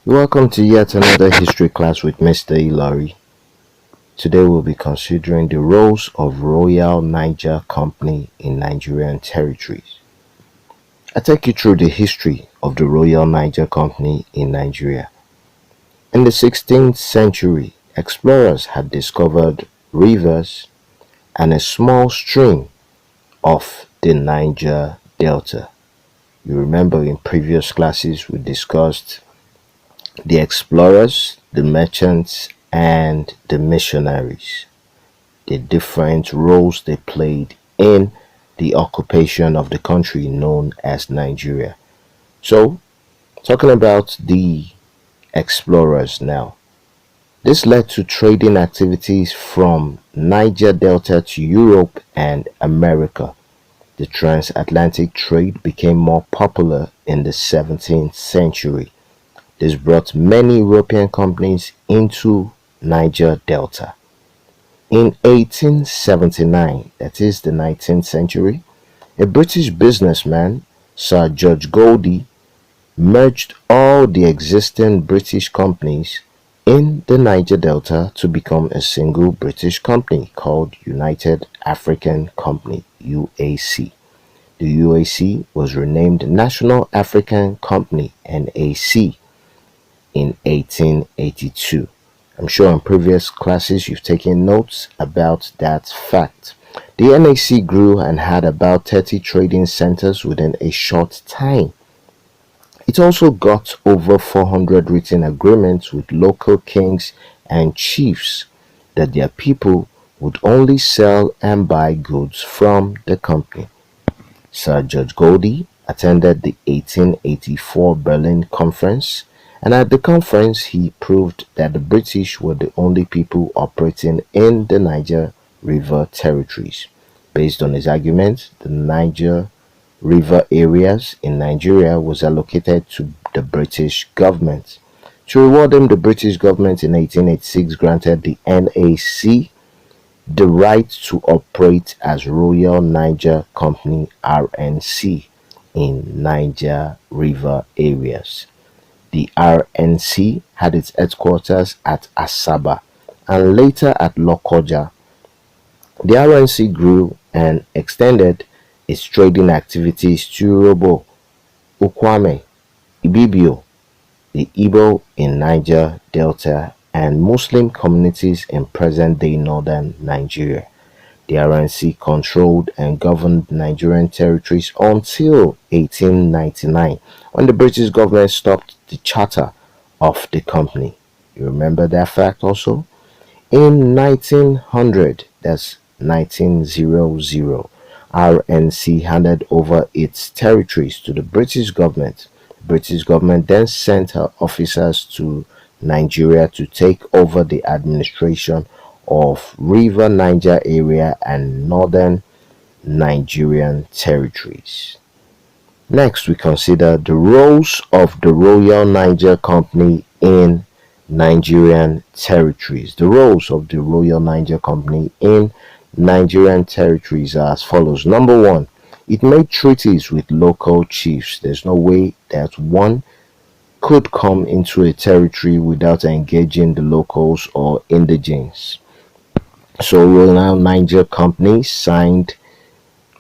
Welcome to yet another history class with Mr. Ilari. Today we'll be considering the roles of Royal Niger Company in Nigerian territories. I take you through the history of the Royal Niger Company in Nigeria. In the 16th century, explorers had discovered rivers and a small stream of the Niger Delta. You remember in previous classes we discussed the explorers, the merchants, and the missionaries, the different roles they played in the occupation of the country known as Nigeria. So, talking about the explorers now, this led to trading activities from Niger Delta to Europe and America. The transatlantic trade became more popular in the 17th century. This brought many European companies into Niger Delta. In 1879, that is the 19th century, a British businessman, Sir George Goldie, merged all the existing British companies in the Niger Delta to become a single British company called United African Company, UAC. The UAC was renamed National African Company, NAC, in 1882. I'm sure in previous classes you've taken notes about that fact. The NAC grew and had about 30 trading centers within a short time. It also got over 400 written agreements with local kings and chiefs that their people would only sell and buy goods from the company. Sir George Goldie attended the 1884 Berlin Conference, and at the conference he proved that the British were the only people operating in the Niger River territories. Based on his argument, the Niger River areas in Nigeria was allocated to the British government. To reward him, the British government in 1886 granted the NAC the right to operate as Royal Niger Company (RNC) in Niger River areas. The RNC had its headquarters at Asaba and later at Lokoja. The RNC grew and extended its trading activities to Robo, Ukwame, Ibibio, the Igbo in Niger Delta, and Muslim communities in present-day northern Nigeria. The RNC controlled and governed Nigerian territories until 1899, when the British government stopped the charter of the company. You remember that fact also? In 1900, that's 1900, RNC handed over its territories to the British government. The British government then sent her officers to Nigeria to take over the administration of River Niger area and northern Nigerian territories. Next, we consider the roles of the Royal Niger Company in Nigerian territories. The roles of the Royal Niger Company in Nigerian territories are as follows. Number one, it made treaties with local chiefs. There's no way that one could come into a territory without engaging the locals or indigenes. So Royal Niger Company signed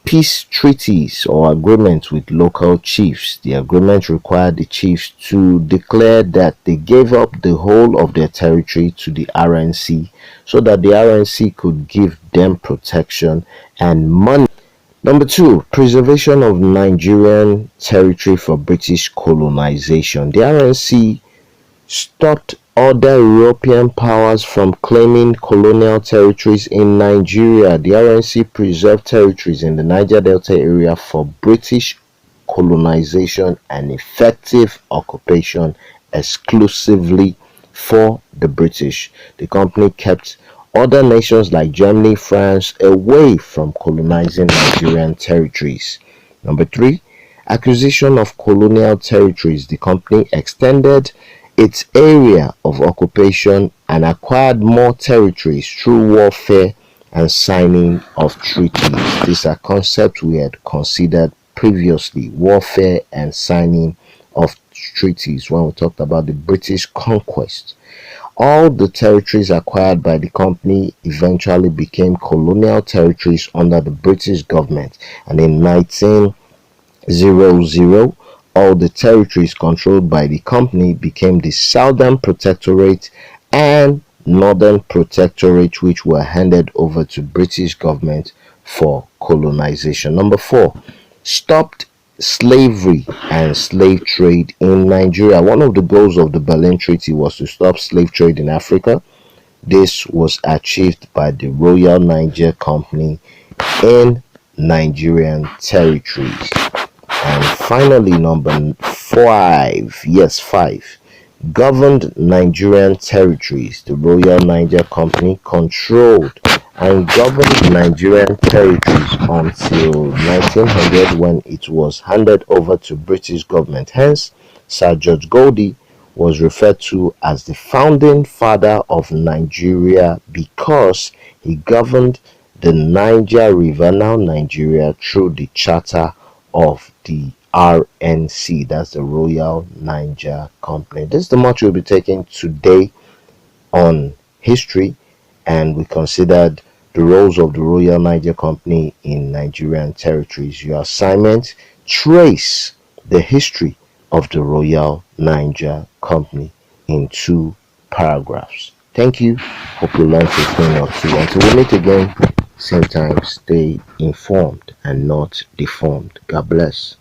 peace treaties or agreements with local chiefs. The agreement required the chiefs to declare that they gave up the whole of their territory to the RNC so that the RNC could give them protection and money. Number two, preservation of Nigerian territory for British colonization. The RNC stopped other European powers from claiming colonial territories in Nigeria. The RNC preserved territories in the Niger Delta area for British colonization and effective occupation exclusively for the British. The company kept other nations like Germany, France away from colonizing Nigerian territories. Number three, acquisition of colonial territories. The company extended its area of occupation and acquired more territories through warfare and signing of treaties. These are concepts we had considered previously: warfare and signing of treaties when we talked about the British conquest. All the territories acquired by the company eventually became colonial territories under the British government, and in 1900, all the territories controlled by the company became the Southern Protectorate and Northern Protectorate, which were handed over to British government for colonization. Number 4, stopped slavery and slave trade in Nigeria. One of the goals of the Berlin Treaty was to stop slave trade in Africa. This was achieved by the Royal Niger Company in Nigerian territories. And finally, number 5, yes, 5, governed Nigerian territories. The Royal Niger Company controlled and governed Nigerian territories until 1900, when it was handed over to British government. Hence, Sir George Goldie was referred to as the founding father of Nigeria because he governed the Niger River, now Nigeria, through the charter of the RNC, that's the Royal Niger Company. This is the much we'll be taking today on history, and we considered the roles of the Royal Niger Company in Nigerian territories. Your assignment: trace the history of the Royal Niger Company in 2 paragraphs. Thank you. Hope you learned a thing or two. Until we meet again, same time, stay informed and not deformed. God bless.